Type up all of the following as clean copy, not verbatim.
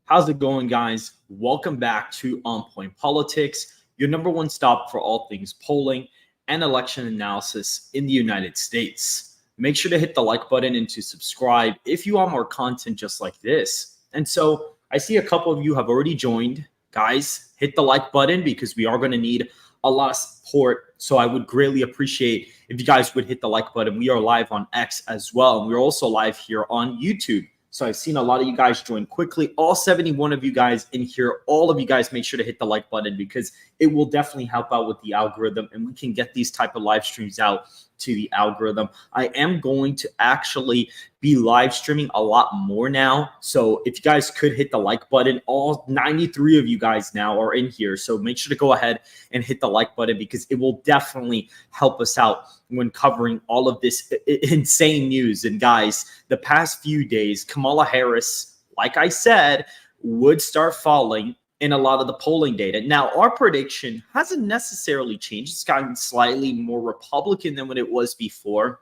How's it going, guys? Welcome back to On Point Politics, your number one stop for all things polling and election analysis in the United States. Make sure to hit the like button and to subscribe if you want more content just like this. And so I see a couple of you have already joined. Guys, hit the like button because we are going to need a lot of support. So I would greatly appreciate if you guys would hit the like button. We are live on X as well. And we're also live here on YouTube. So I've seen a lot of you guys join quickly. All 71 of you guys in here, all of you guys, make sure to hit the like button because it will definitely help out with the algorithm and we can get these type of live streams out to the algorithm. I am going to actually be live streaming a lot more now. So if you guys could hit the like button, all 93 of you guys now are in here. So make sure to go ahead and hit the like button because it will definitely help us out when covering all of this insane news. And guys, the past few days, Kamala Harris, like I said, would start falling in a lot of the polling data. Now, our prediction hasn't necessarily changed. It's gotten slightly more Republican than what it was before.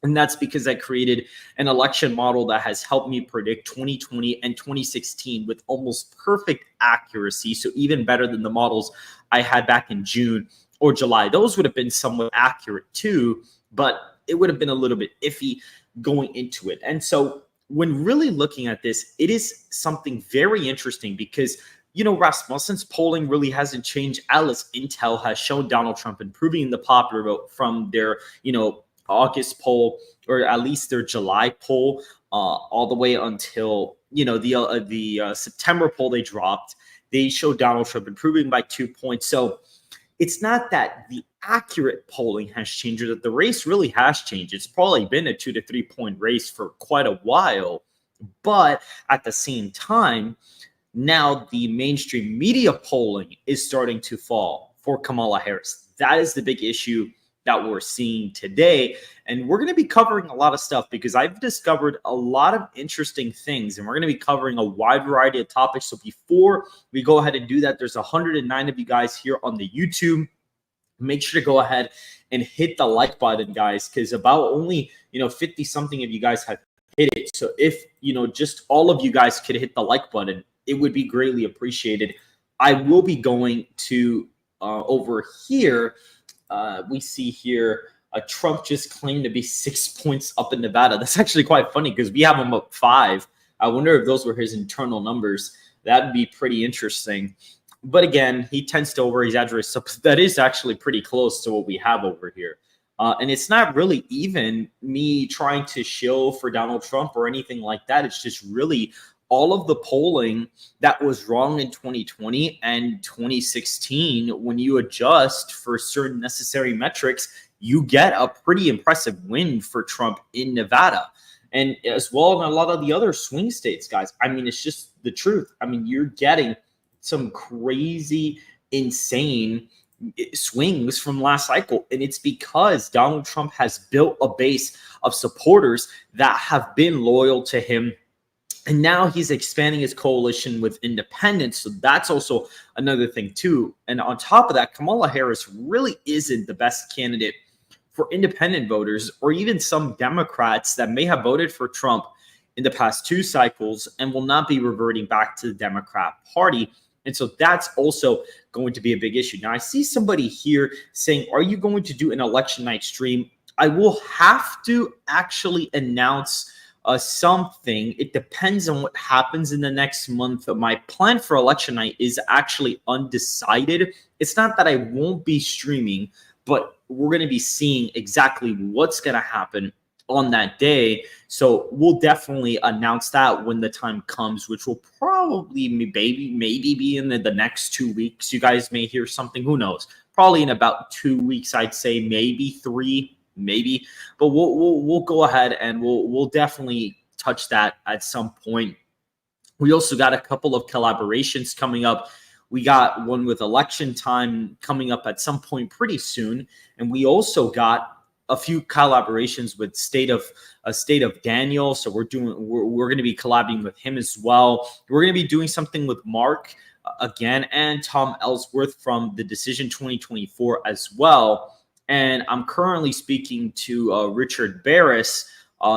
And that's because I created an election model that has helped me predict 2020 and 2016 with almost perfect accuracy. So even better than the models I had back in June or July. Those would have been somewhat accurate too, but it would have been a little bit iffy going into it. And so when really looking at this, it is something very interesting because Rasmussen's polling really hasn't changed. Alice Intel has shown Donald Trump improving the popular vote from their, August poll, or at least their July poll, all the way until, the September poll they dropped. They showed Donald Trump improving by 2 points. So it's not that the accurate polling has changed or that the race really has changed. It's probably been a 2 to 3 point race for quite a while. But at the same time, now the mainstream media polling is starting to fall for Kamala Harris. That is the big issue that we're seeing today. And we're going to be covering a lot of stuff because I've discovered a lot of interesting things and we're going to be covering a wide variety of topics. So before we go ahead and do that, there's 109 of you guys here on the YouTube. Make sure to go ahead and hit the like button, guys, because about only 50 something of you guys have hit it. So if just all of you guys could hit the like button, it would be greatly appreciated. I will be going to over here. We see here Trump just claimed to be 6 points up in Nevada. That's actually quite funny because we have him up 5. I wonder if those were his internal numbers. That'd be pretty interesting. But again, he tends to over-exaggerate. So that is actually pretty close to what we have over here. And it's not really even me trying to show for Donald Trump or anything like that. It's just really all of the polling that was wrong in 2020 and 2016, when you adjust for certain necessary metrics, you get a pretty impressive win for Trump in Nevada. And as well in a lot of the other swing states, guys. I mean, it's just the truth. I mean, you're getting some crazy, insane swings from last cycle. And it's because Donald Trump has built a base of supporters that have been loyal to him. And now he's expanding his coalition with independents. So that's also another thing, too. And on top of that, Kamala Harris really isn't the best candidate for independent voters or even some Democrats that may have voted for Trump in the past 2 cycles and will not be reverting back to the Democrat Party. And so that's also going to be a big issue. Now, I see somebody here saying, are you going to do an election night stream? I will have to actually announce something. It depends on what happens in the next month. My plan for election night is actually undecided. It's not that I won't be streaming, but we're going to be seeing exactly what's going to happen on that day. So we'll definitely announce that when the time comes, which will probably maybe be in the next 2 weeks. You guys may hear something. Who knows? Probably in about 2 weeks, I'd say maybe 3. Maybe, but we'll go ahead and we'll definitely touch that at some point. We also got a couple of collaborations coming up. We got one with election time coming up at some point pretty soon, and we also got a few collaborations with State of Daniel. So we're going to be collabing with him as well. We're going to be doing something with Mark again and Tom Ellsworth from the Decision 2024 as well. And I'm currently speaking to Richard Barris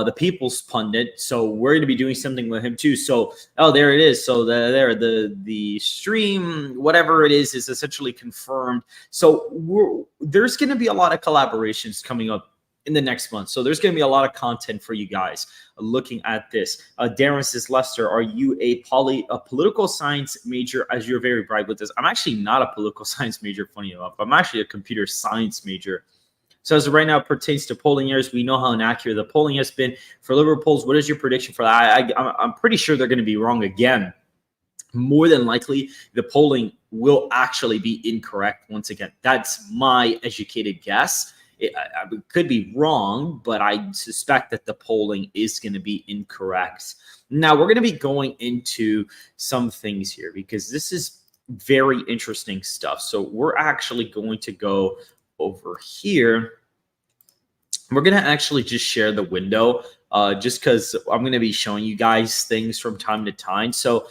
the People's Pundit. So we're going to be doing something with him too. So there it is. So the stream, whatever it is essentially confirmed. So there's going to be a lot of collaborations coming up in the next month. So there's going to be a lot of content for you guys looking at this. Darren says, Lester, are you a political science major, as you're very bright with this? I'm actually not a political science major, funny enough. I'm actually a computer science major. So as of right now, it pertains to polling years. We know how inaccurate the polling has been for Liberal polls. What is your prediction for that? I'm pretty sure they're going to be wrong again. More than likely, the polling will actually be incorrect once again. That's my educated guess. It could be wrong, but I suspect that the polling is going to be incorrect. Now, we're going to be going into some things here because this is very interesting stuff. So we're actually going to go over here. We're going to actually just share the window just because I'm going to be showing you guys things from time to time. So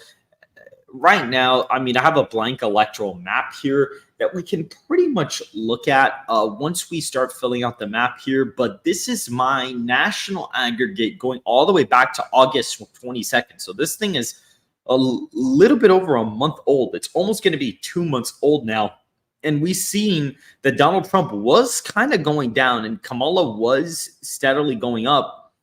right now, I have a blank electoral map here that we can pretty much look at once we start filling out the map here. But this is my national aggregate going all the way back to August 22nd. So this thing is a little bit over a month old. It's almost going to be 2 months old now. And we've seen that Donald Trump was kind of going down and Kamala was steadily going up.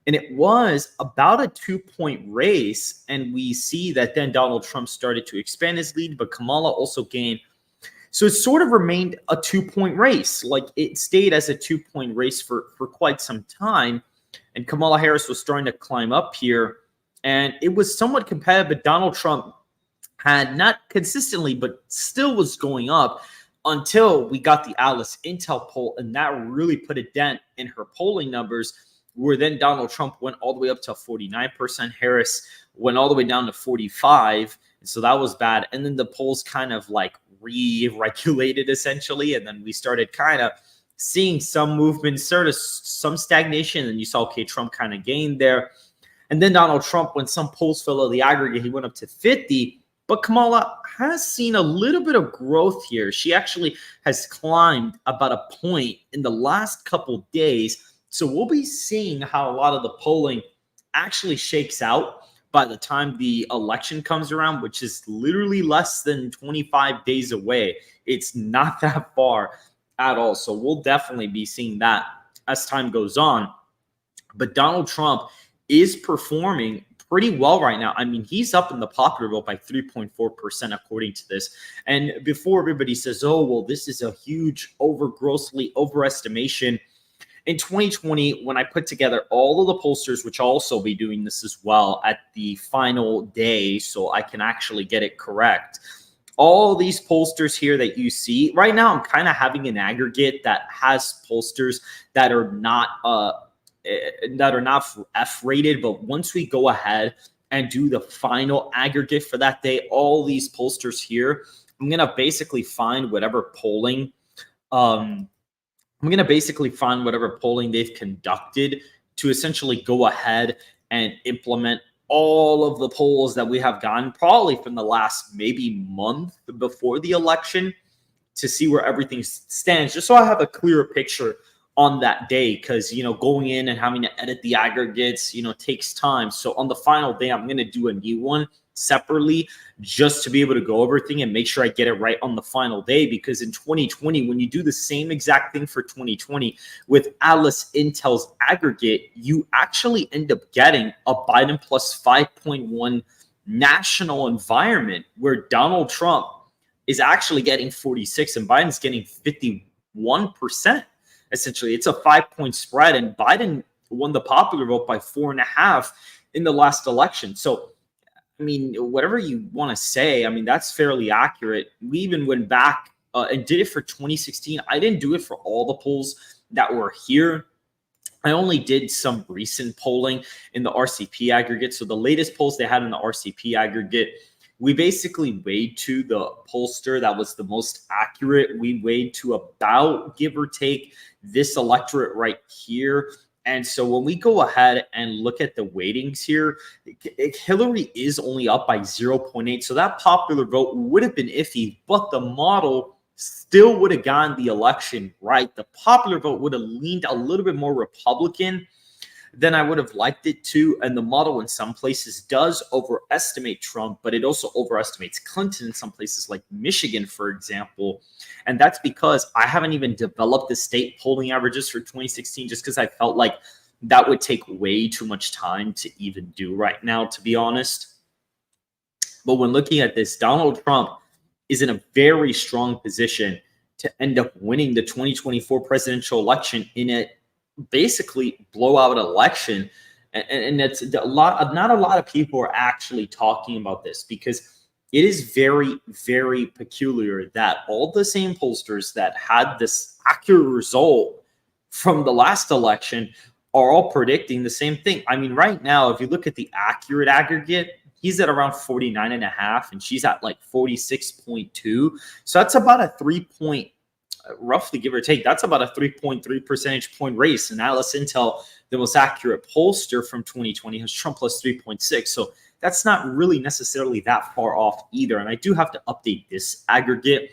And it was about a 2-point race. And we see that then Donald Trump started to expand his lead, but Kamala also gained. So it sort of remained a 2-point race. Like it stayed as a 2-point race for quite some time. And Kamala Harris was starting to climb up here. And it was somewhat competitive, but Donald Trump had not consistently, but still was going up until we got the Atlas Intel poll. And that really put a dent in her polling numbers, where then Donald Trump went all the way up to 49%. Harris went all the way down to 45%. And so that was bad. And then the polls kind of like re-regulated essentially. And then we started kind of seeing some movement, sort of some stagnation. And you saw, okay, Trump kind of gained there. And then Donald Trump, when some polls fell out the aggregate, he went up to 50. But Kamala has seen a little bit of growth here. She actually has climbed about a point in the last couple days. So we'll be seeing how a lot of the polling actually shakes out by the time the election comes around, which is literally less than 25 days away. It's not that far at all. So we'll definitely be seeing that as time goes on. But Donald Trump is performing pretty well right now. He's up in the popular vote by 3.4% according to this. And before everybody says, oh, well, this is a huge grossly overestimation. In 2020, when I put together all of the pollsters, which I'll also be doing this as well at the final day so I can actually get it correct, all these pollsters here that you see, right now I'm kind of having an aggregate that has pollsters that are not F-rated, but once we go ahead and do the final aggregate for that day, all these pollsters here, I'm going to basically find whatever polling they've conducted to essentially go ahead and implement all of the polls that we have gotten probably from the last maybe month before the election to see where everything stands, just so I have a clearer picture on that day, because going in and having to edit the aggregates takes time. So on the final day, I'm going to do a new one separately just to be able to go over everything and make sure I get it right on the final day, because in 2020, when you do the same exact thing for 2020 with Atlas Intel's aggregate, you actually end up getting a Biden plus 5.1 national environment where Donald Trump is actually getting 46 and Biden's getting 51%. Essentially, it's a 5-point spread, and Biden won the popular vote by 4.5 in the last election. So, whatever you want to say, that's fairly accurate. We even went back and did it for 2016. I didn't do it for all the polls that were here. I only did some recent polling in the RCP aggregate. So the latest polls they had in the RCP aggregate, we basically weighed to the pollster that was the most accurate. We weighed to about, give or take, this electorate right here. And so when we go ahead and look at the weightings here, Hillary is only up by 0.8. So that popular vote would have been iffy, but the model still would have gotten the election right. The popular vote would have leaned a little bit more Republican. than I would have liked it to. And the model in some places does overestimate Trump, but it also overestimates Clinton in some places like Michigan, for example. And that's because I haven't even developed the state polling averages for 2016 just because I felt like that would take way too much time to even do right now, to be honest. But when looking at this, Donald Trump is in a very strong position to end up winning the 2024 presidential election in a basically blowout election. And that's a lot. Not a lot of people are actually talking about this because it is very, very peculiar that all the same pollsters that had this accurate result from the last election are all predicting the same thing. I mean, right now, if you look at the accurate aggregate, he's at around 49.5 and she's at like 46.2. So that's about a 3 point, roughly give or take, that's about a 3.3 percentage point race. And Alice Intel, the most accurate pollster from 2020, has Trump plus 3.6. So that's not really necessarily that far off either. And I do have to update this aggregate.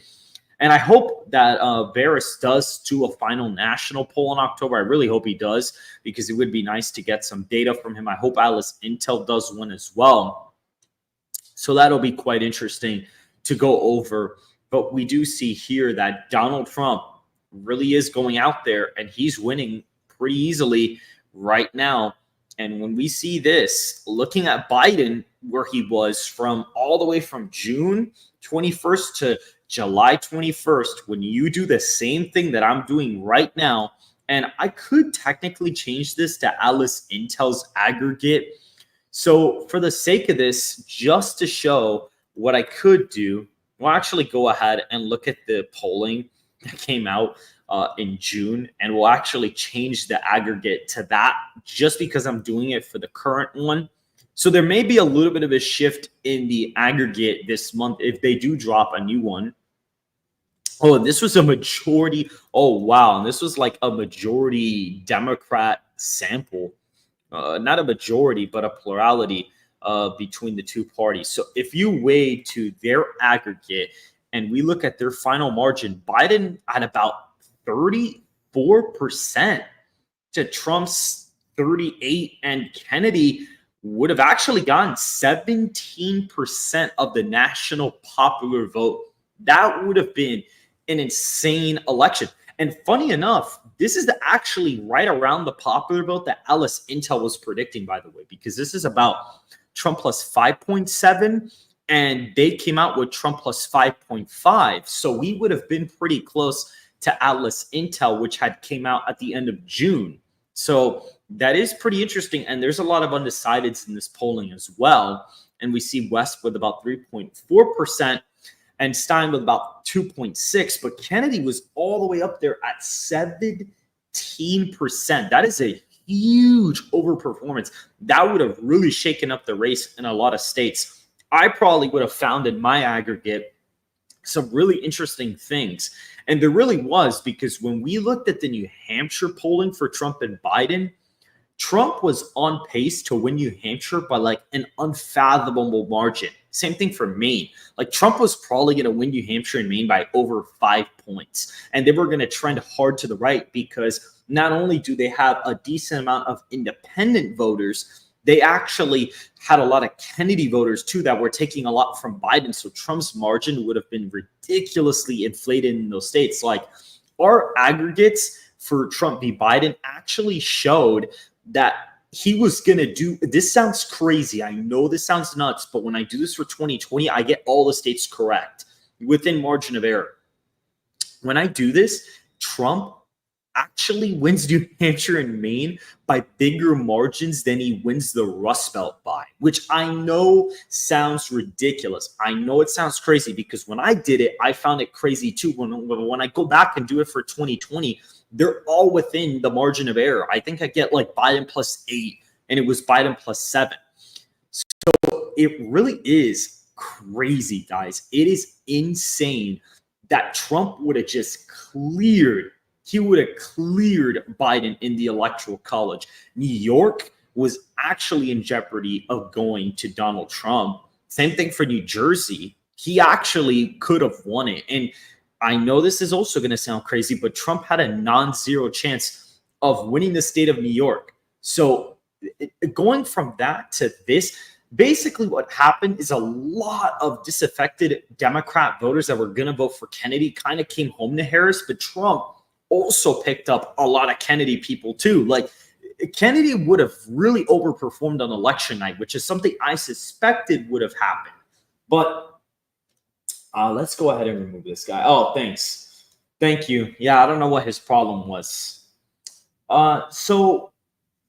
And I hope that Varys does do a final national poll in October. I really hope he does, because it would be nice to get some data from him. I hope Alice Intel does one as well. So that'll be quite interesting to go over. But we do see here that Donald Trump really is going out there and he's winning pretty easily right now. And when we see this, looking at Biden, where he was from all the way from June 21st to July 21st, when you do the same thing that I'm doing right now, and I could technically change this to Alice Intel's aggregate. So for the sake of this, just to show what I could do, we'll actually go ahead and look at the polling that came out in June, and we'll actually change the aggregate to that just because I'm doing it for the current one. So there may be a little bit of a shift in the aggregate this month if they do drop a new one. Oh, this was a majority. Oh, wow. And this was like a majority Democrat sample. Not a majority, but a plurality between the two parties. So if you weigh to their aggregate and we look at their final margin, Biden at about 34% to Trump's 38%, and Kennedy would have actually gotten 17% of the national popular vote. That would have been an insane election. And funny enough, this is actually right around the popular vote that Alice Intel was predicting, by the way, because this is about Trump plus 5.7, and they came out with Trump plus 5.5. So we would have been pretty close to Alice Intel, which had came out at the end of June. So that is pretty interesting. And there's a lot of undecideds in this polling as well. And we see West with about 3.4% and Stein with about 2.6%. But Kennedy was all the way up there at 17%. That is a huge overperformance. That would have really shaken up the race in a lot of states. I probably would have found in my aggregate some really interesting things. And there really was, because when we looked at the New Hampshire polling for Trump and Biden, Trump was on pace to win New Hampshire by like an unfathomable margin. Same thing for Maine. Like Trump was probably going to win New Hampshire and Maine by over 5 points. And they were going to trend hard to the right because not only do they have a decent amount of independent voters, they actually had a lot of Kennedy voters too that were taking a lot from Biden. So Trump's margin would have been ridiculously inflated in those states. Like our aggregates for Trump v. Biden actually showed that he was going to do, this sounds crazy. I know this sounds nuts, but when I do this for 2020, I get all the states correct within margin of error. When I do this, Trump actually wins New Hampshire and Maine by bigger margins than he wins the Rust Belt by, which I know sounds ridiculous. I know it sounds crazy because when I did it, I found it crazy too. When I go back and do it for 2020, they're all within the margin of error. I think I get like Biden plus 8 and it was Biden plus 7. So it really is crazy, guys. It is insane that Trump would have just cleared Biden in the Electoral College. New York was actually in jeopardy of going to Donald Trump. Same thing for New Jersey. He actually could have won it. And I know this is also going to sound crazy, but Trump had a non-zero chance of winning the state of New York. So going from that to this, basically what happened is a lot of disaffected Democrat voters that were going to vote for Kennedy kind of came home to Harris, but Trump also picked up a lot of Kennedy people too. Like Kennedy would have really overperformed on election night, which is something I suspected would have happened. But let's go ahead and remove this guy. Oh, thanks. Thank you. Yeah, I don't know what his problem was. So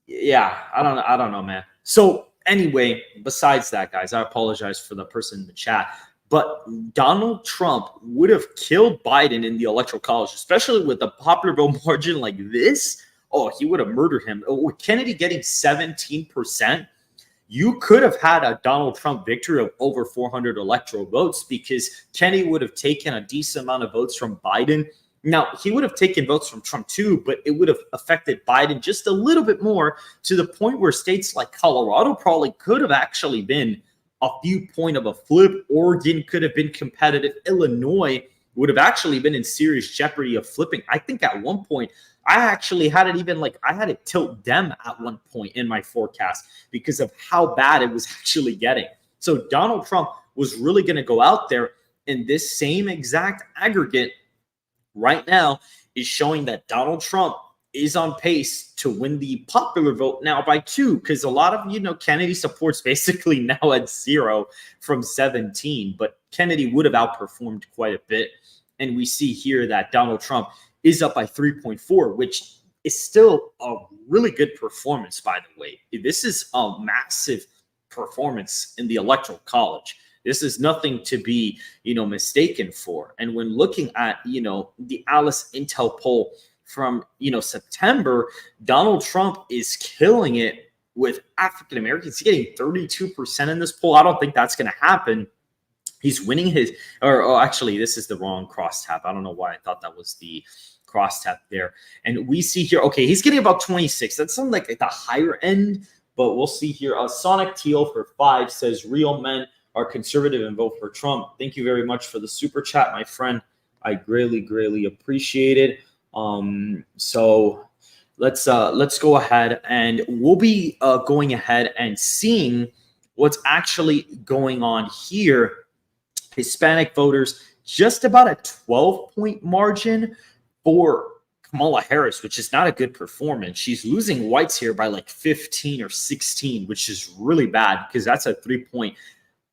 yeah, I don't know, man. So anyway, besides that, guys, I apologize for the person in the chat. But Donald Trump would have killed Biden in the Electoral College, especially with a popular vote margin like this. Oh, he would have murdered him. With Kennedy getting 17%, you could have had a Donald Trump victory of over 400 electoral votes because Kennedy would have taken a decent amount of votes from Biden. Now, he would have taken votes from Trump too, but it would have affected Biden just a little bit more, to the point where states like Colorado probably could have actually been a few point of a flip. Oregon could have been competitive. Illinois would have actually been in serious jeopardy of flipping. I think at one point, I actually had it even like I had it tilt Dem at one point in my forecast because of how bad it was actually getting. So Donald Trump was really going to go out there, and this same exact aggregate right now is showing that Donald Trump is on pace to win the popular vote now by 2, because a lot of, Kennedy support's basically now at 0 from 17, but Kennedy would have outperformed quite a bit. And we see here that Donald Trump is up by 3.4, which is still a really good performance, by the way. This is a massive performance in the Electoral College. This is nothing to be, mistaken for. And when looking at, the Alice Intel poll from, September, Donald Trump is killing it with African Americans. He's getting 32% in this poll. I don't think that's going to happen. He's winning his, actually, this is the wrong crosstab. I don't know why I thought that was the crosstab there. And we see here, okay, he's getting about 26. That's something like at the higher end, but we'll see here. Sonic Teal for 5 says, real men are conservative and vote for Trump. Thank you very much for the super chat, my friend. I greatly appreciate it. So let's go ahead, and we'll be going ahead and seeing what's actually going on here. Hispanic voters, just about a 12-point margin for Kamala Harris, which is not a good performance. She's losing whites here by like 15 or 16, which is really bad because that's a 3-point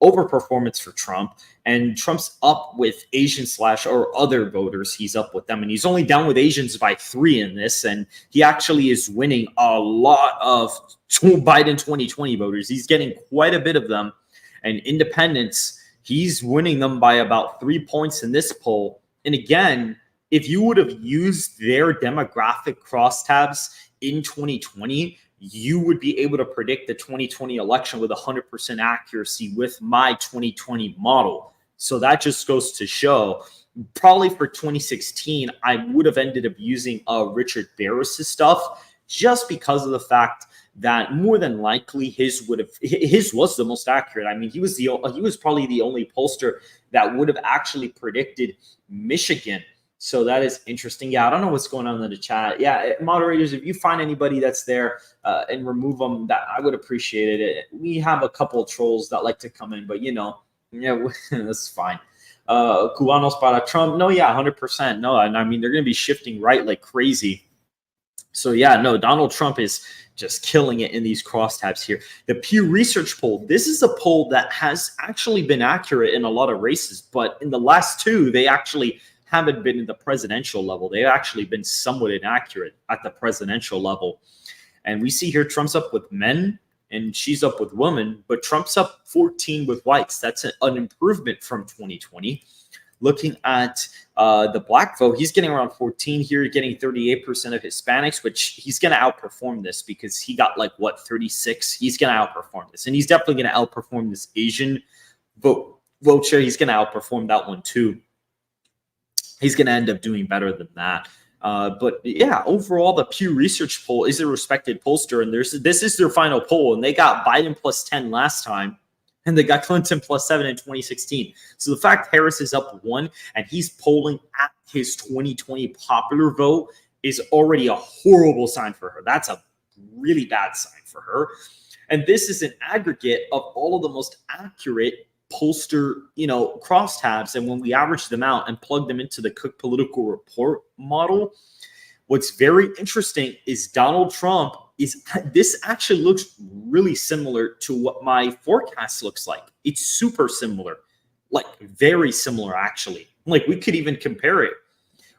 overperformance for Trump. And Trump's up with Asian / or other voters. He's up with them, and he's only down with Asians by 3 in this. And he actually is winning a lot of Biden 2020 voters. He's getting quite a bit of them. And independents, he's winning them by about 3 points in this poll. And again, if you would have used their demographic crosstabs in 2020, you would be able to predict the 2020 election with 100% accuracy with my 2020 model. So that just goes to show, probably for 2016, I would have ended up using Richard Barris's stuff, just because of the fact that more than likely his was the most accurate. I mean, he was probably the only pollster that would have actually predicted Michigan. So that is interesting. Yeah, I don't know what's going on in the chat. Yeah, moderators, if you find anybody that's there and remove them, that I would appreciate it. We have a couple of trolls that like to come in, but that's fine. Cubanos para Trump. No, yeah, 100%. No, and I mean, they're going to be shifting right like crazy. So yeah, no, Donald Trump is just killing it in these crosstabs here. The Pew Research poll, this is a poll that has actually been accurate in a lot of races, but in the last 2, they actually haven't been in the presidential level. They've actually been somewhat inaccurate at the presidential level. And we see here Trump's up with men and she's up with women, but Trump's up 14 with whites. That's an improvement from 2020. Looking at the black vote, he's getting around 14 here, getting 38% of Hispanics, which he's going to outperform this because he got 36. He's going to outperform this. And he's definitely going to outperform this Asian vote share. He's going to outperform that one too. He's going to end up doing better than that. But yeah, overall, the Pew Research poll is a respected pollster, and this is their final poll, and they got Biden plus 10 last time, and they got Clinton plus 7 in 2016. So the fact Harris is up 1 and he's polling at his 2020 popular vote is already a horrible sign for her. That's a really bad sign for her. And this is an aggregate of all of the most accurate pollster, crosstabs. And when we average them out and plug them into the Cook Political Report model, what's very interesting is Donald Trump this actually looks really similar to what my forecast looks like. It's super similar, like very similar, actually. Like we could even compare it.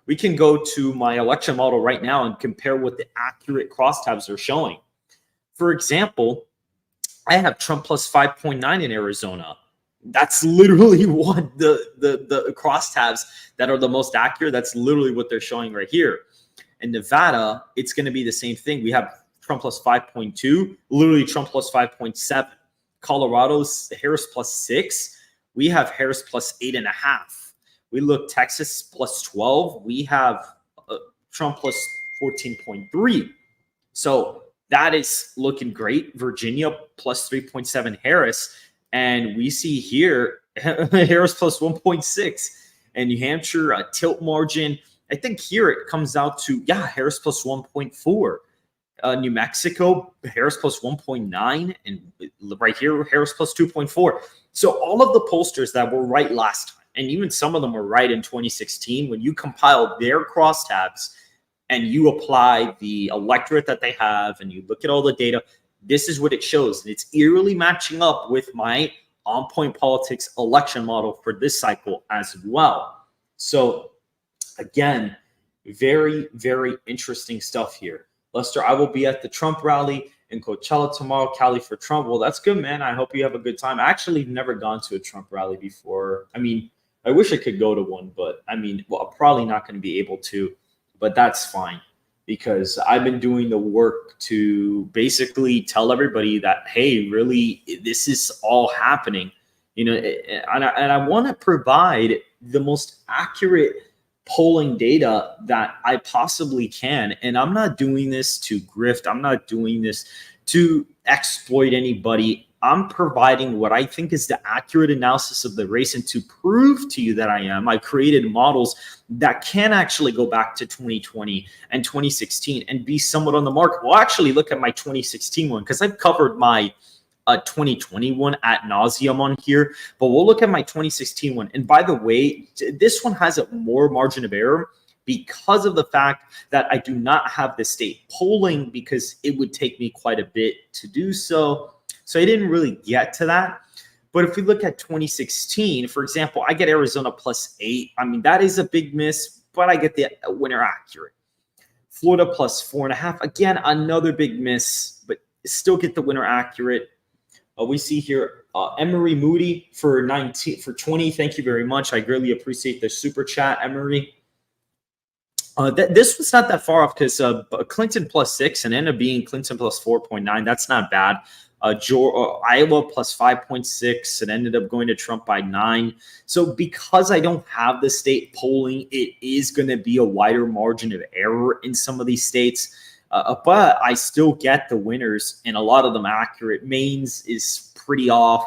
We can go to my election model right now and compare what the accurate crosstabs are showing. For example, I have Trump plus 5.9 in Arizona. That's literally what the crosstabs that are the most accurate. That's literally what they're showing right here. In Nevada, it's going to be the same thing. We have Trump plus 5.2, literally Trump plus 5.7. Colorado's Harris plus 6. We have Harris plus 8.5. We look Texas plus 12. We have Trump plus 14.3. So that is looking great. Virginia plus 3.7 Harris. And we see here Harris plus 1.6. And New Hampshire, a tilt margin. I think here it comes out to, Harris plus 1.4. New Mexico, Harris plus 1.9. And right here, Harris plus 2.4. So all of the pollsters that were right last time, and even some of them were right in 2016, when you compile their crosstabs and you apply the electorate that they have and you look at all the data, this is what it shows. And it's eerily matching up with my On Point Politics election model for this cycle as well. So again, very, very interesting stuff here. Lester, I will be at the Trump rally in Coachella tomorrow, Cali for Trump. Well, that's good, man. I hope you have a good time. I actually never gone to a Trump rally before. I mean, I wish I could go to one, but I'm probably not going to be able to, but that's fine because I've been doing the work to basically tell everybody that, hey, really, this is all happening, and I want to provide the most accurate polling data that I possibly can. And I'm not doing this to grift. I'm not doing this to exploit anybody. I'm providing what I think is the accurate analysis of the race. And to prove to you that I created models that can actually go back to 2020 and 2016 and be somewhat on the mark. We'll actually look at my 2016 one because I've covered my 2021 ad nauseum on here, but we'll look at my 2016 one. And by the way, this one has a more margin of error because of the fact that I do not have the state polling because it would take me quite a bit to do so. So I didn't really get to that. But if we look at 2016, for example, I get Arizona plus 8. I mean, that is a big miss, but I get the winner accurate. Florida plus 4.5. Again, another big miss, but still get the winner accurate. We see here Emery Moody for 20. Thank you very much. I greatly appreciate the super chat, Emery. This was not that far off because Clinton plus 6 and ended up being Clinton plus 4.9. That's not bad. Iowa plus 5.6 and ended up going to Trump by 9. So because I don't have the state polling, it is going to be a wider margin of error in some of these states. But I still get the winners and a lot of them accurate. Maine's is pretty off.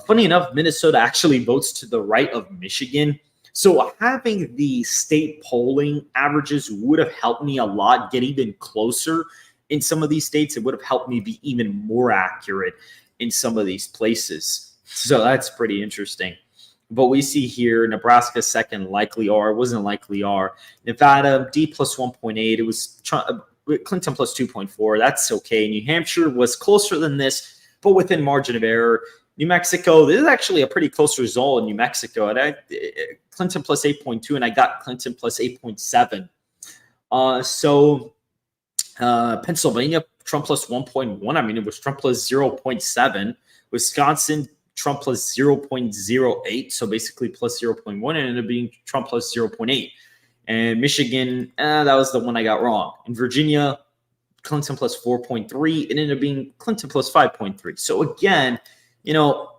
Funny enough, Minnesota actually votes to the right of Michigan. So having the state polling averages would have helped me a lot get even closer in some of these states. It would have helped me be even more accurate in some of these places. So that's pretty interesting. But we see here Nebraska second, likely R. It wasn't likely R. Nevada, D plus 1.8. It was Clinton plus 2.4. That's okay. New Hampshire was closer than this, but within margin of error. New Mexico, this is actually a pretty close result in New Mexico. Clinton plus 8.2, and I got Clinton plus 8.7. Pennsylvania, Trump plus 1.1. I mean, it was Trump plus 0.7. Wisconsin, Trump plus 0.08. So basically plus 0.1, and ended up being Trump plus 0.8. And Michigan, that was the one I got wrong. In Virginia, Clinton plus 4.3. It ended up being Clinton plus 5.3. So again,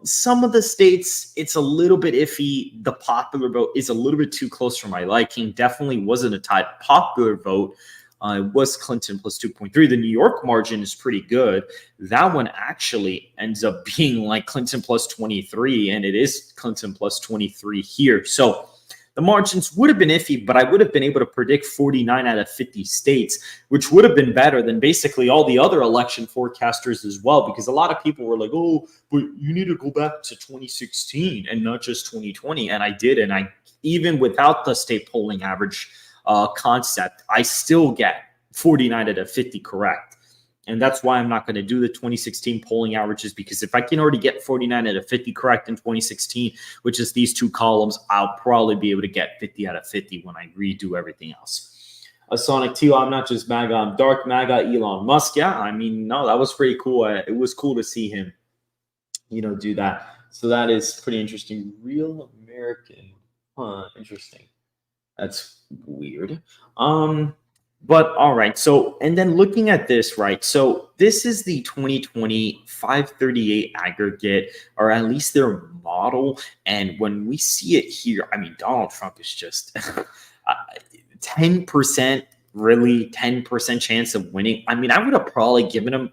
some of the states, it's a little bit iffy. The popular vote is a little bit too close for my liking. Definitely wasn't a tied popular vote. It was Clinton plus 2.3. The New York margin is pretty good. That one actually ends up being like Clinton plus 23, and it is Clinton plus 23 here. So the margins would have been iffy, but I would have been able to predict 49 out of 50 states, which would have been better than basically all the other election forecasters as well, because a lot of people were like, oh, but you need to go back to 2016 and not just 2020. And I did. And I, even without the state polling average concept, I still get 49 out of 50 correct. And that's why I'm not going to do the 2016 polling averages, because if I can already get 49 out of 50 correct in 2016, which is these two columns, I'll probably be able to get 50 out of 50 when I redo everything else. Sonic 2, I'm not just MAGA, I'm dark MAGA, Elon Musk. Yeah, I mean, no, that was pretty cool. It was cool to see him, do that. So that is pretty interesting. Real American. Huh, interesting. That's weird. But all right. So, and then looking at this, right? So this is the 2020 538 aggregate, or at least their model. And when we see it here, I mean, Donald Trump is just 10%, really 10% chance of winning. I mean, I would have probably given him,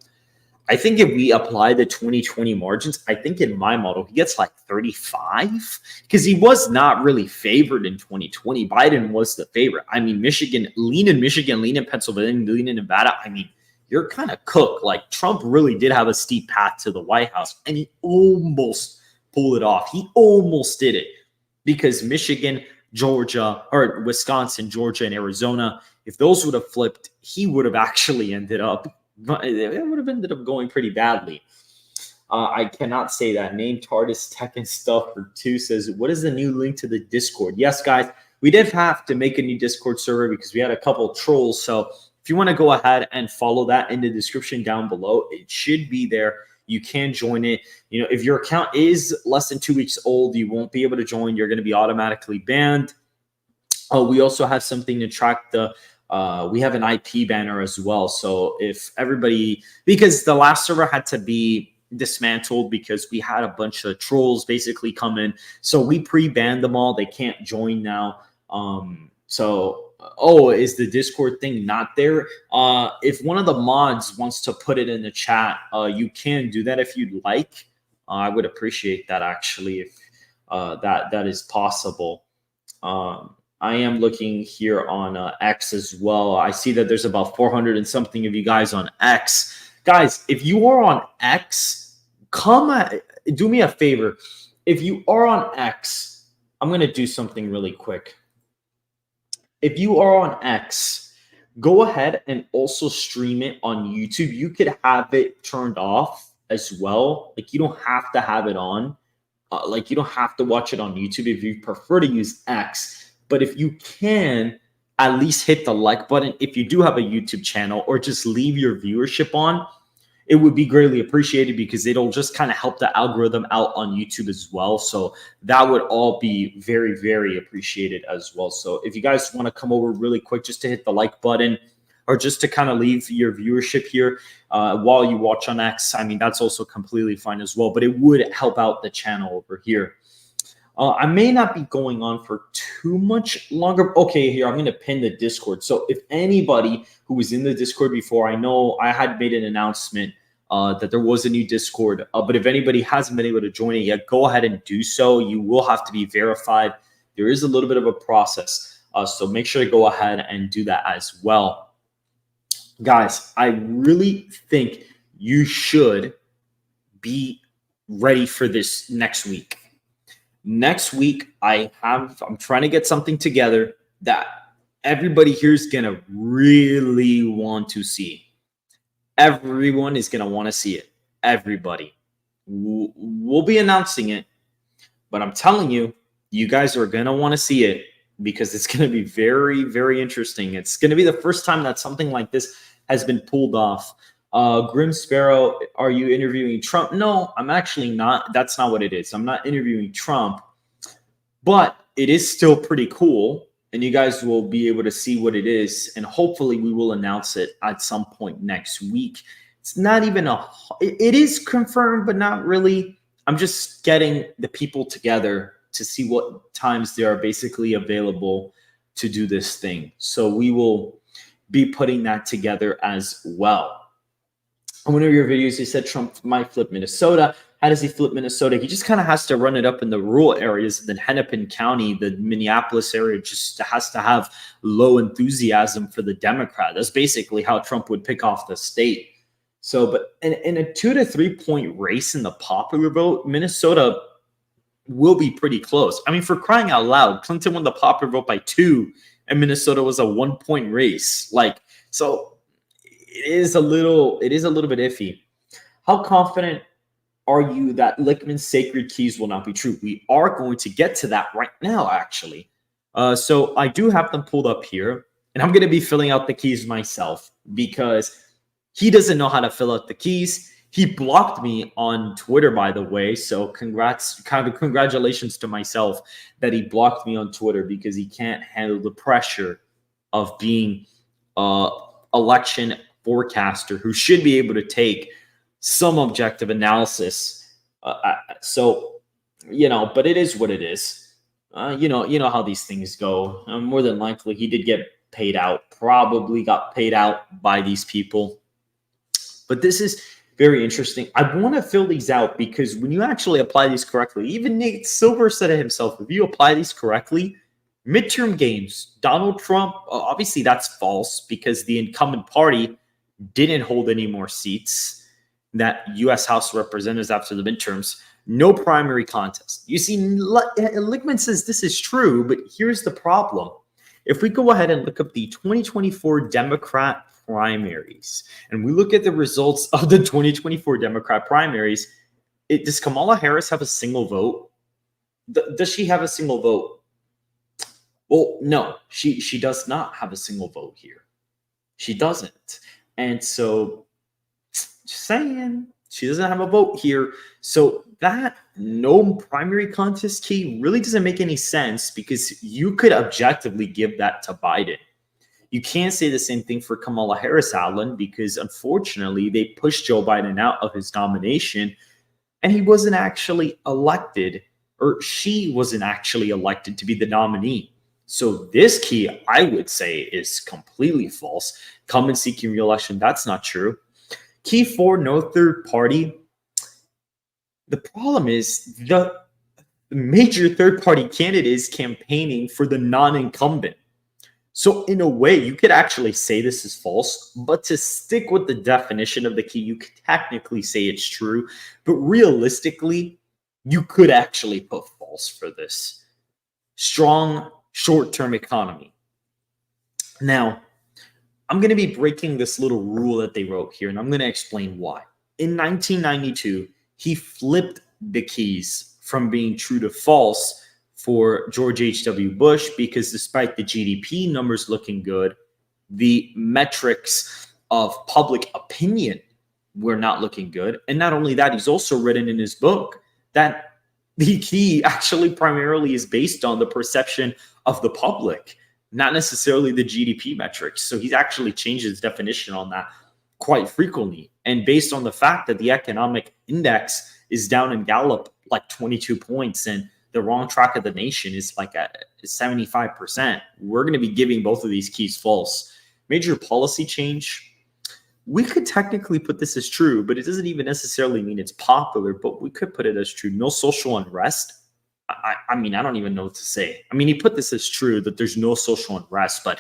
I think if we apply the 2020 margins, I think in my model, he gets like 35, because he was not really favored in 2020. Biden was the favorite. I mean, Michigan, lean in Pennsylvania, lean in Nevada. I mean, you're kind of cooked. Like, Trump really did have a steep path to the White House, and he almost pulled it off. He almost did it, because Michigan, Georgia, or Wisconsin, Georgia, and Arizona, if those would have flipped, he would have actually ended up, it would have ended up going pretty badly. I cannot say that. Name TARDIS Tech and Stuff for 2 says, what is the new link to the Discord? Yes, guys, we did have to make a new Discord server because we had a couple trolls. So if you want to go ahead and follow that in the description down below, it should be there. You can join it. If your account is less than 2 weeks old, you won't be able to join. You're going to be automatically banned. We also have something to track the we have an IP banner as well. So if everybody, because the last server had to be dismantled because we had a bunch of trolls basically come in. So we pre-banned them all. They can't join now. Is the Discord thing not there? If one of the mods wants to put it in the chat, you can do that if you'd like. I would appreciate that, actually, if that is possible. I am looking here on X as well. I see that there's about 400 and something of you guys on X. Guys, if you are on X, do me a favor. If you are on X, I'm going to do something really quick. If you are on X, go ahead and also stream it on YouTube. You could have it turned off as well. Like, you don't have to have it on. You don't have to watch it on YouTube if you prefer to use X. But if you can, at least hit the like button if you do have a YouTube channel, or just leave your viewership on. It would be greatly appreciated, because it'll just kind of help the algorithm out on YouTube as well. So that would all be very, very appreciated as well. So if you guys want to come over really quick just to hit the like button, or just to kind of leave your viewership here while you watch on X, I mean, that's also completely fine as well. But it would help out the channel over here. I may not be going on for too much longer. Okay, here, I'm going to pin the Discord. So if anybody who was in the Discord before, I know I had made an announcement that there was a new Discord. But if anybody hasn't been able to join it yet, go ahead and do so. You will have to be verified. There is a little bit of a process. So make sure to go ahead and do that as well. Guys, I really think you should be ready for this next week. Next week, I'm trying to get something together that everybody here is going to really want to see. Everyone is going to want to see it. Everybody. We'll be announcing it, but I'm telling you, you guys are going to want to see it, because it's going to be very, very interesting. It's going to be the first time that something like this has been pulled off. Grim Sparrow, are you interviewing Trump? No, I'm actually not. That's not what it is. I'm not interviewing Trump, but it is still pretty cool, and you guys will be able to see what it is, and hopefully we will announce it at some point next week. It's not even it is confirmed, but not really. I'm just getting the people together to see what times they are basically available to do this thing. So we will be putting that together as well. One of your videos, you said Trump might flip Minnesota. How does he flip Minnesota? He just kind of has to run it up in the rural areas. And then Hennepin County, the Minneapolis area, just has to have low enthusiasm for the Democrat. That's basically how Trump would pick off the state. So, but in a 2 to 3 point race in the popular vote, Minnesota will be pretty close. I mean, for crying out loud, Clinton won the popular vote by 2, and Minnesota was a 1 point race. Like, so it is a little bit iffy. How confident are you that Lichtman's sacred keys will not be true? We are going to get to that right now, actually. So I do have them pulled up here, and I'm going to be filling out the keys myself because he doesn't know how to fill out the keys. He blocked me on Twitter, by the way. So congratulations to myself that he blocked me on Twitter because he can't handle the pressure of being an election forecaster who should be able to take some objective analysis. So, but it is what it is. You know how these things go. More than likely, he did get paid out, probably got paid out by these people. But this is very interesting. I want to fill these out because when you actually apply these correctly, even Nate Silver said it himself, if you apply these correctly, midterm games, Donald Trump, obviously that's false because the incumbent party didn't hold any more seats, that U.S. House of Representatives after the midterms, no primary contest. You see, Lichtman says this is true, but here's the problem. If we go ahead and look up the 2024 Democrat primaries, and we look at the results of the 2024 Democrat primaries, does Kamala Harris have a single vote? Does she have a single vote? Well, no, she does not have a single vote here. She doesn't. And so, just saying, she doesn't have a vote here. So that no primary contest key really doesn't make any sense because you could objectively give that to Biden. You can't say the same thing for Kamala Harris, Alan, because unfortunately they pushed Joe Biden out of his nomination and he wasn't actually elected, or she wasn't actually elected to be the nominee. So this key, I would say, is completely false. Come and seeking re-election, that's not true. Key 4, no third party. The problem is the major third party candidate is campaigning for the non-incumbent. So in a way, you could actually say this is false, but to stick with the definition of the key, you could technically say it's true. But realistically, you could actually put false for this. Strong short-term economy. Now, I'm going to be breaking this little rule that they wrote here, and I'm going to explain why. In 1992, he flipped the keys from being true to false for George H.W. Bush because despite the GDP numbers looking good, the metrics of public opinion were not looking good. And not only that, he's also written in his book that the key actually primarily is based on the perception of the public, not necessarily the GDP metrics. So he's actually changed his definition on that quite frequently. And based on the fact that the economic index is down in Gallup like 22 points and the wrong track of the nation is like at 75%, we're going to be giving both of these keys false. Major policy change. We could technically put this as true, but it doesn't even necessarily mean it's popular, but we could put it as true. No social unrest. I mean, I don't even know what to say. I mean, he put this as true that there's no social unrest, but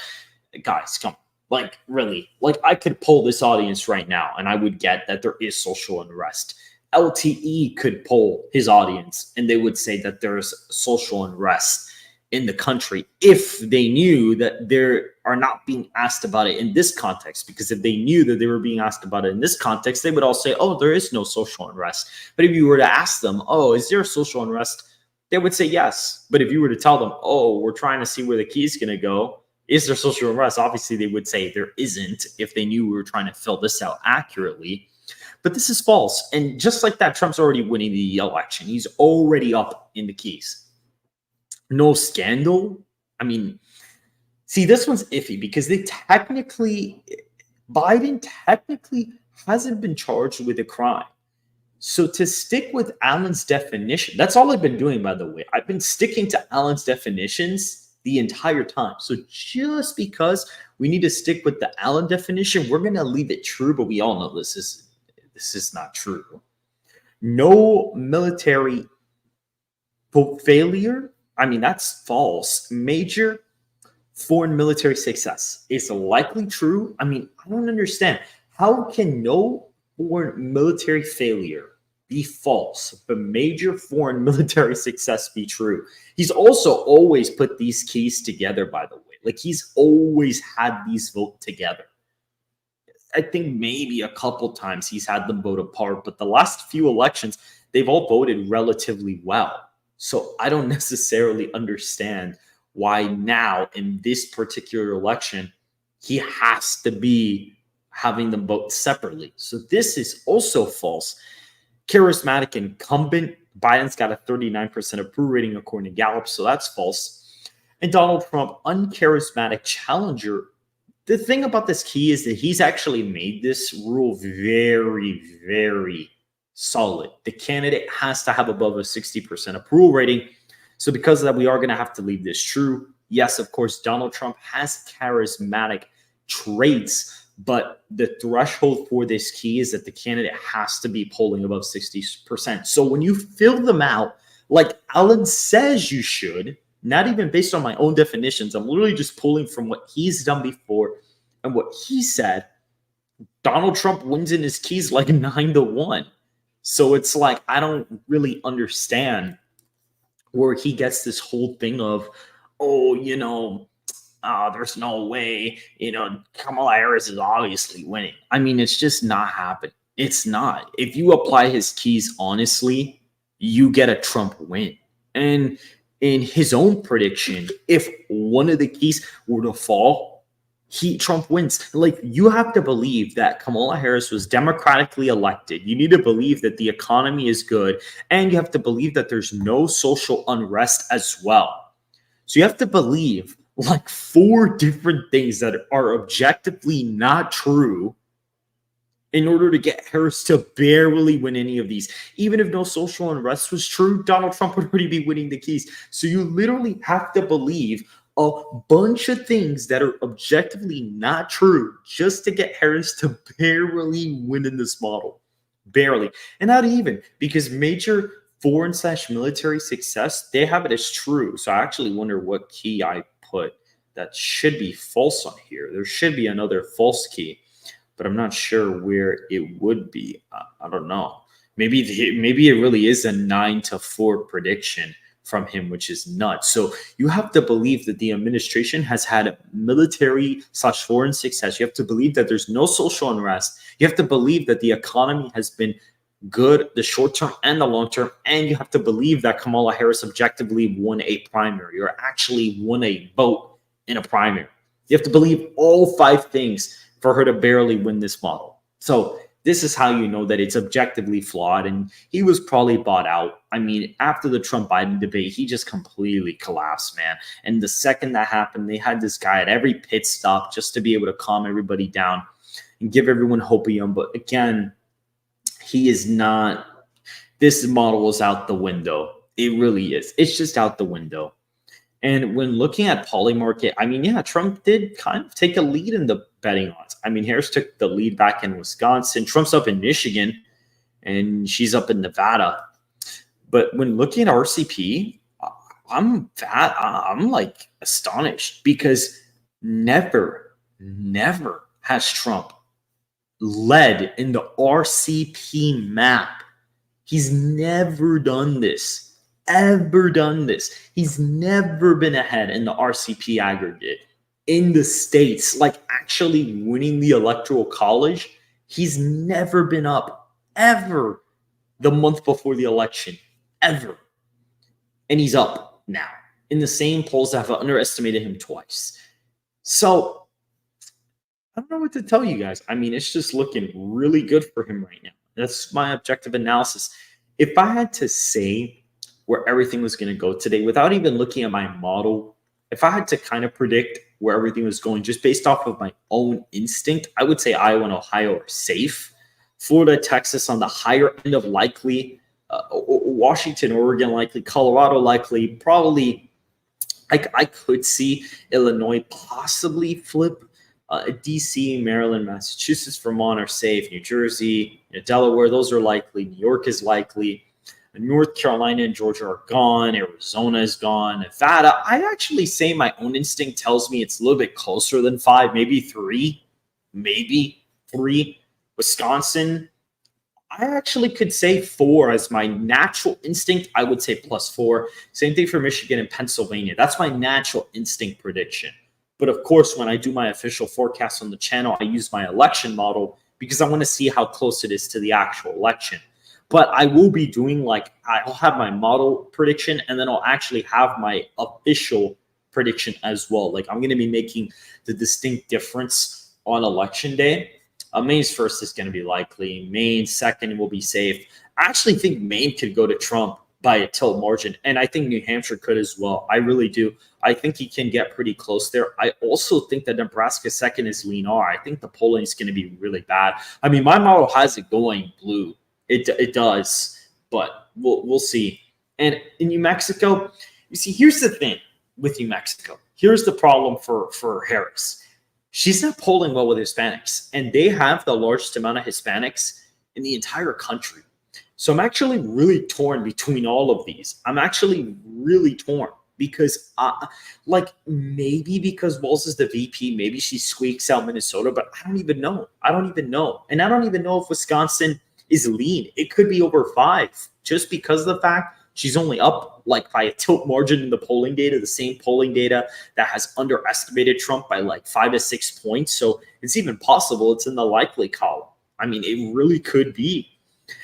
guys, come on. Like, really, like I could poll this audience right now and I would get that there is social unrest. LTE could poll his audience and they would say that there's social unrest in the country if they knew that they are not being asked about it in this context. Because if they knew that they were being asked about it in this context, they would all say, oh, there is no social unrest. But if you were to ask them, oh, is there social unrest? They would say yes. But if you were to tell them, oh, we're trying to see where the key is going to go, is there social unrest? Obviously, they would say there isn't if they knew we were trying to fill this out accurately. But this is false. And just like that, Trump's already winning the election. He's already up in the keys. No scandal. I mean, see, this one's iffy because Biden technically hasn't been charged with a crime. So to stick with Allen's definition, that's all I've been doing, by the way. I've been sticking to Allen's definitions the entire time. So just because we need to stick with the Allen definition, we're going to leave it true, but we all know this is not true. no military failure. I mean, that's false. Major foreign military success is likely true. I mean, I don't understand. How can no foreign military failure be false, but major foreign military success be true? He's also always put these keys together, by the way. Like, he's always had these vote together. I think maybe a couple times he's had them vote apart, but the last few elections, they've all voted relatively well. So I don't necessarily understand why now in this particular election, he has to be having them vote separately. So this is also false. Charismatic incumbent, Biden's got a 39% approval rating according to Gallup, so that's false. And Donald Trump, uncharismatic challenger. The thing about this key is that he's actually made this rule very, very solid. The candidate has to have above a 60% approval rating. So because of that, we are going to have to leave this true. Yes, of course, Donald Trump has charismatic traits, but the threshold for this key is that the candidate has to be polling above 60%. So when you fill them out, like Alan says you should, not even based on my own definitions, I'm literally just pulling from what he's done before and what he said, Donald Trump wins in his keys like 9-1. So it's like, I don't really understand where he gets this whole thing of, oh, there's no way, Kamala Harris is obviously winning. I mean, it's just not happening. It's not. If you apply his keys honestly, you get a Trump win. And in his own prediction, if one of the keys were to fall, Trump wins. Like, you have to believe that Kamala Harris was democratically elected. You need to believe that the economy is good, and you have to believe that there's no social unrest as well. So you have to believe like 4 different things that are objectively not true in order to get Harris to barely win any of these. Even if no social unrest was true, Donald Trump would already be winning the keys. So you literally have to believe a bunch of things that are objectively not true just to get Harris to barely win in this model. Barely. And not even, because major foreign/military success, they have it as true. So I actually wonder what key I put that should be false on here. There should be another false key, but I'm not sure where it would be. I don't know. Maybe it really is a 9-4 prediction from him, which is nuts. So you have to believe that the administration has had military/foreign success. You have to believe that there's no social unrest. You have to believe that the economy has been good, the short term and the long term. And you have to believe that Kamala Harris objectively won a primary, or actually won a vote in a primary. You have to believe all 5 things for her to barely win this model. So this is how you know that it's objectively flawed, and he was probably bought out. I mean, after the Trump-Biden debate, he just completely collapsed, man. And the second that happened, they had this guy at every pit stop just to be able to calm everybody down and give everyone hopium. But again, he is not. This model is out the window. It really is. It's just out the window. And when looking at Polymarket, I mean, yeah, Trump did kind of take a lead in the betting odds. I mean, Harris took the lead back in Wisconsin. Trump's up in Michigan, and she's up in Nevada. But when looking at RCP, I'm like astonished, because never has Trump led in the RCP map. He's never done this. Ever done this. He's never been ahead in the RCP aggregate in the states, like actually winning the Electoral College. He's never been up ever the month before the election, ever. And he's up now in the same polls that have underestimated him twice. So I don't know what to tell you guys. I mean, it's just looking really good for him right now. That's my objective analysis. If I had to say where everything was going to go today, without even looking at my model, if I had to kind of predict where everything was going just based off of my own instinct, I would say Iowa and Ohio are safe. Florida, Texas on the higher end of likely. Washington, Oregon likely. Colorado likely. Probably I could see Illinois possibly flip. DC, Maryland, Massachusetts, Vermont are safe. New Jersey, Delaware, those are likely. New York is likely. North Carolina and Georgia are gone. Arizona is gone. Nevada, I'd actually say my own instinct tells me it's a little bit closer than 5, maybe 3, maybe 3. Wisconsin, I actually could say 4 as my natural instinct. I would say +4. Same thing for Michigan and Pennsylvania. That's my natural instinct prediction. But of course, when I do my official forecast on the channel, I use my election model because I want to see how close it is to the actual election. But I will be doing I'll have my model prediction and then I'll actually have my official prediction as well. Like I'm going to be making the distinct difference on election day. Maine's first is going to be likely. Maine second will be safe. I actually think Maine could go to Trump by a tilt margin. And I think New Hampshire could as well. I really do. I think he can get pretty close there. I also think that Nebraska second is lean R. I think the polling is going to be really bad. I mean, my model has it going blue. It does, but we'll see. And in New Mexico, you see, here's the thing with New Mexico. Here's the problem for Harris. She's not polling well with Hispanics, and they have the largest amount of Hispanics in the entire country. So I'm actually really torn between all of these. I'm actually really torn because, maybe because Walz is the VP, maybe she squeaks out Minnesota, but I don't even know. And I don't even know if Wisconsin is lean. It could be over 5 just because of the fact she's only up by a tilt margin in the polling data, the same polling data that has underestimated Trump by 5 to 6 points. So it's even possible it's in the likely column. I mean, it really could be.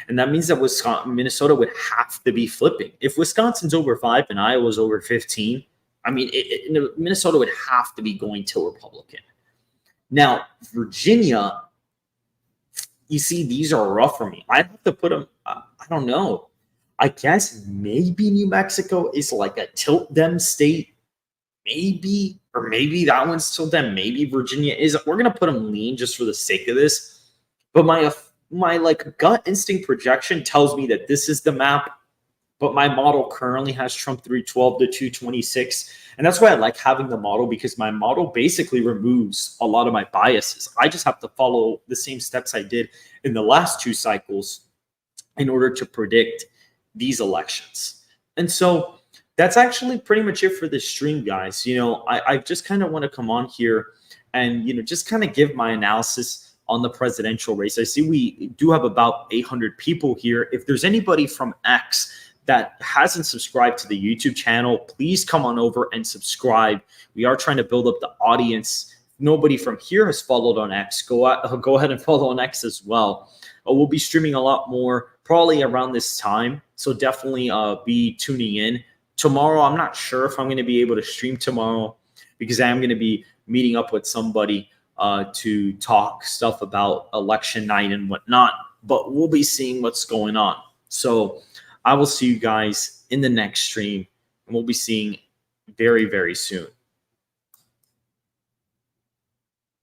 And that means that Minnesota would have to be flipping. If Wisconsin's over 5 and Iowa's over 15, I mean, Minnesota would have to be going to Republican. Now, Virginia, you see, these are rough for me. I'd have to put them, I don't know. I guess maybe New Mexico is like a tilt Dem state. Maybe, or maybe that one's tilt Dem. Maybe Virginia is. We're going to put them lean just for the sake of this. But my gut instinct projection tells me that this is the map. But my model currently has Trump 312 to 226. And that's why I like having the model, because my model basically removes a lot of my biases. I just have to follow the same steps I did in the last 2 cycles in order to predict these elections. And so that's actually pretty much it for this stream, guys. I just kind of want to come on here and, just kind of give my analysis on the presidential race. I see we do have about 800 people here. If there's anybody from X that hasn't subscribed to the YouTube channel, please come on over and subscribe. We are trying to build up the audience. Nobody from here has followed on X. Go ahead and follow on X as well. We'll be streaming a lot more probably around this time. So definitely be tuning in. Tomorrow, I'm not sure if I'm going to be able to stream tomorrow because I am going to be meeting up with somebody to talk stuff about election night and whatnot. But we'll be seeing what's going on. So I will see you guys in the next stream, and we'll be seeing very, very soon.